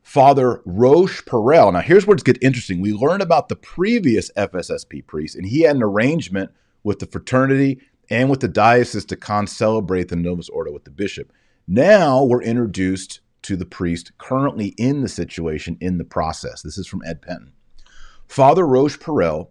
Father Roche Perel. Now, here's where it gets interesting. We learned about the previous FSSP priest, and he had an arrangement with the fraternity and with the diocese to concelebrate the Novus Ordo with the bishop. Now we're introduced to the priest currently in the situation, in the process. This is from Ed Penton. Father Roche Perel,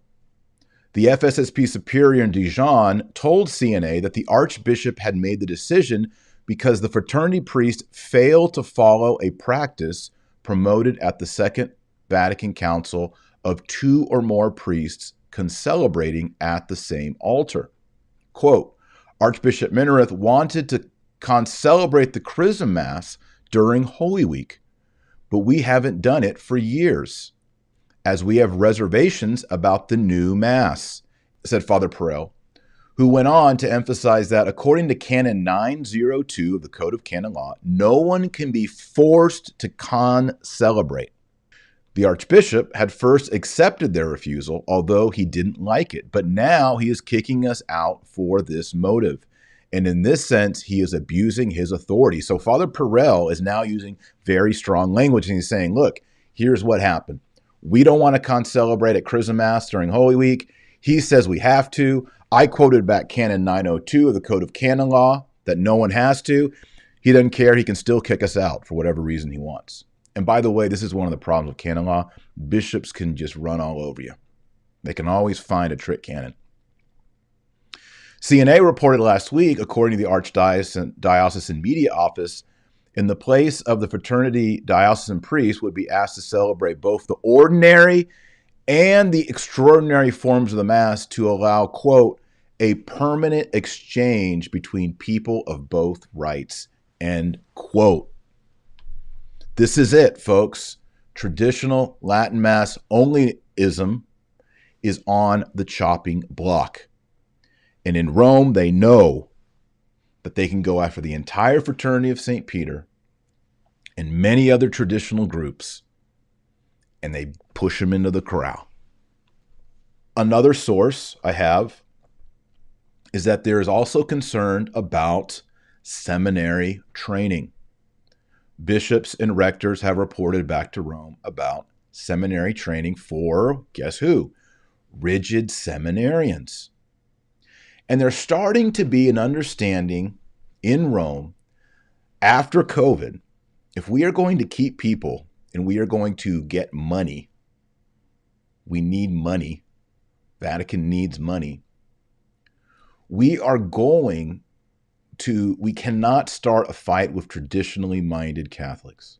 the FSSP superior in Dijon, told CNA that the archbishop had made the decision because the fraternity priest failed to follow a practice promoted at the Second Vatican Council of 2 or more priests concelebrating at the same altar. Quote, Archbishop Minerath wanted to concelebrate the Chrism Mass during Holy Week, but we haven't done it for years, as we have reservations about the new Mass, said Father Perel, who went on to emphasize that according to Canon 902 of the Code of Canon Law, no one can be forced to concelebrate. The Archbishop had first accepted their refusal, although he didn't like it, but now he is kicking us out for this motive. And in this sense, he is abusing his authority. So Father Perel is now using very strong language, and he's saying, look, here's what happened. We don't want to concelebrate at Chrism Mass during Holy Week. He says we have to. I quoted back Canon 902 of the Code of Canon Law that no one has to. He doesn't care. He can still kick us out for whatever reason he wants. And by the way, this is one of the problems with canon law. Bishops can just run all over you. They can always find a trick canon. CNA reported last week, according to the Archdiocesan Media Office, in the place of the fraternity, diocesan priests would be asked to celebrate both the ordinary and the extraordinary forms of the Mass to allow, quote, a permanent exchange between people of both rites, end quote. This is it, folks. Traditional Latin Mass onlyism is on the chopping block. And in Rome, they know that they can go after the entire fraternity of St. Peter and many other traditional groups, and they push them into the corral. Another source I have is that there is also concern about seminary training. Bishops and rectors have reported back to Rome about seminary training for, guess who? Rigid seminarians. And there's starting to be an understanding in Rome after COVID, if we are going to keep people and we are going to get money, we need money. Vatican needs money. We cannot start a fight with traditionally minded Catholics.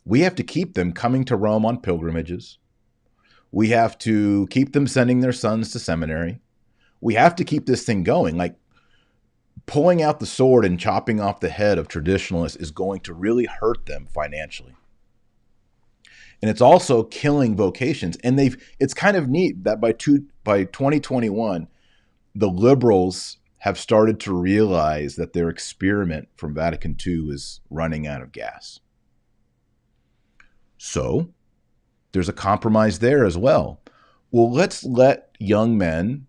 We have to keep them coming to Rome on pilgrimages. We have to keep them sending their sons to seminary. We have to keep this thing going. Like, pulling out the sword and chopping off the head of traditionalists is going to really hurt them financially. And it's also killing vocations. And it's kind of neat that by 2021, the liberals have started to realize that their experiment from Vatican II is running out of gas. So there's a compromise there as well. Well, let's let young men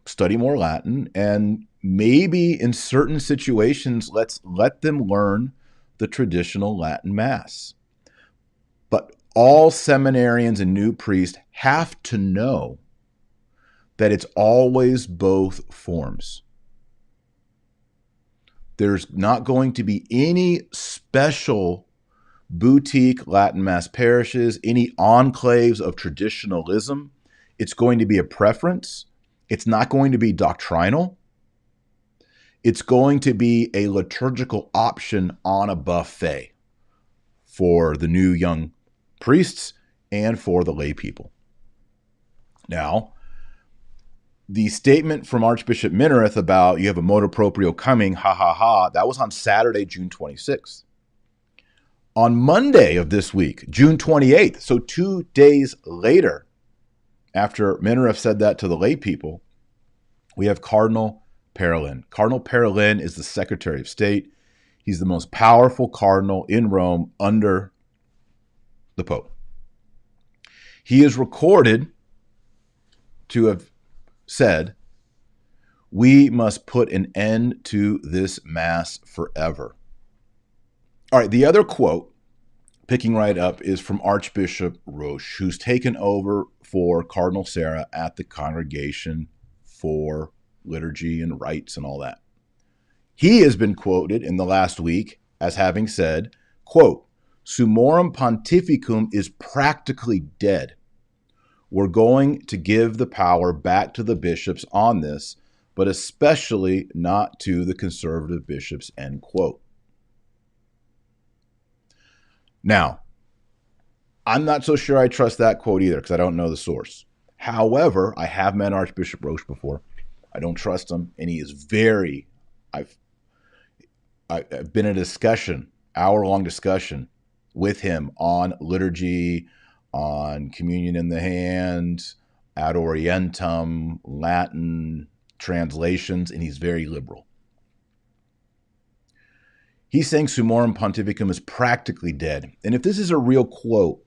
study more Latin, and maybe in certain situations, let's let them learn the traditional Latin Mass. But all seminarians and new priests have to know that it's always both forms. There's not going to be any special boutique Latin Mass parishes, any enclaves of traditionalism. It's going to be a preference. It's not going to be doctrinal. It's going to be a liturgical option on a buffet for the new young priests and for the lay people. Now, the statement from Archbishop Minerath about you have a motu proprio coming, that was on Saturday, June 26th. On Monday of this week, June 28th, so 2 days later, after Minerath said that to the lay people, we have Cardinal Parolin. Cardinal Parolin is the Secretary of State. He's the most powerful cardinal in Rome under the Pope. He is recorded to have said, we must put an end to this Mass forever. All right, the other quote picking right up, is from Archbishop Roche, who's taken over for Cardinal Sarah at the Congregation for Liturgy and Rites and all that. He has been quoted in the last week as having said, quote, "Summorum Pontificum is practically dead. We're going to give the power back to the bishops on this, but especially not to the conservative bishops," end quote. Now, I'm not so sure I trust that quote either because I don't know the source. However, I have met Archbishop Roche before. I don't trust him, and he is very. I've been in a discussion, hour-long discussion, with him on liturgy, on communion in the hand, ad orientem, Latin translations, and he's very liberal. He's saying Summorum Pontificum is practically dead. And if this is a real quote,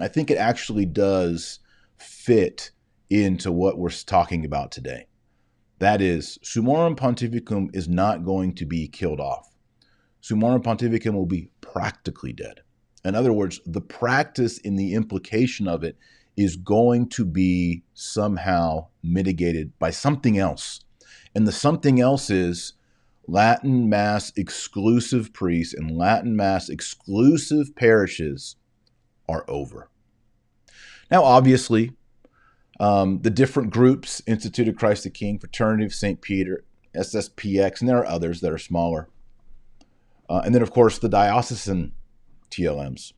I think it actually does fit into what we're talking about today. That is, Summorum Pontificum is not going to be killed off. Summorum Pontificum will be practically dead. In other words, the practice and the implication of it is going to be somehow mitigated by something else. And the something else is Latin Mass exclusive priests and Latin Mass exclusive parishes are over. Now, obviously, the different groups, Institute of Christ the King, Fraternity of St. Peter, SSPX, and there are others that are smaller. And then, of course, the diocesan TLMs.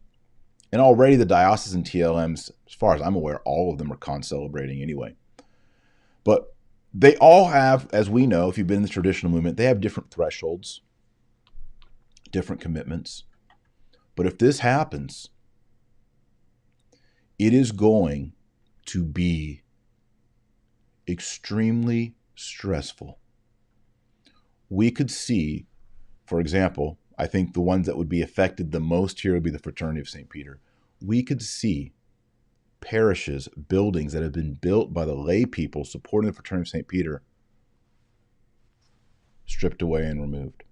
And already the diocesan TLMs, as far as I'm aware, all of them are concelebrating anyway. But they all have, as we know, if you've been in the traditional movement, they have different thresholds, different commitments. But if this happens, it is going to be extremely stressful. We could see, for example, I think the ones that would be affected the most here would be the Fraternity of St. Peter. We could see parishes, buildings that have been built by the lay people supporting the Fraternity of St. Peter stripped away and removed.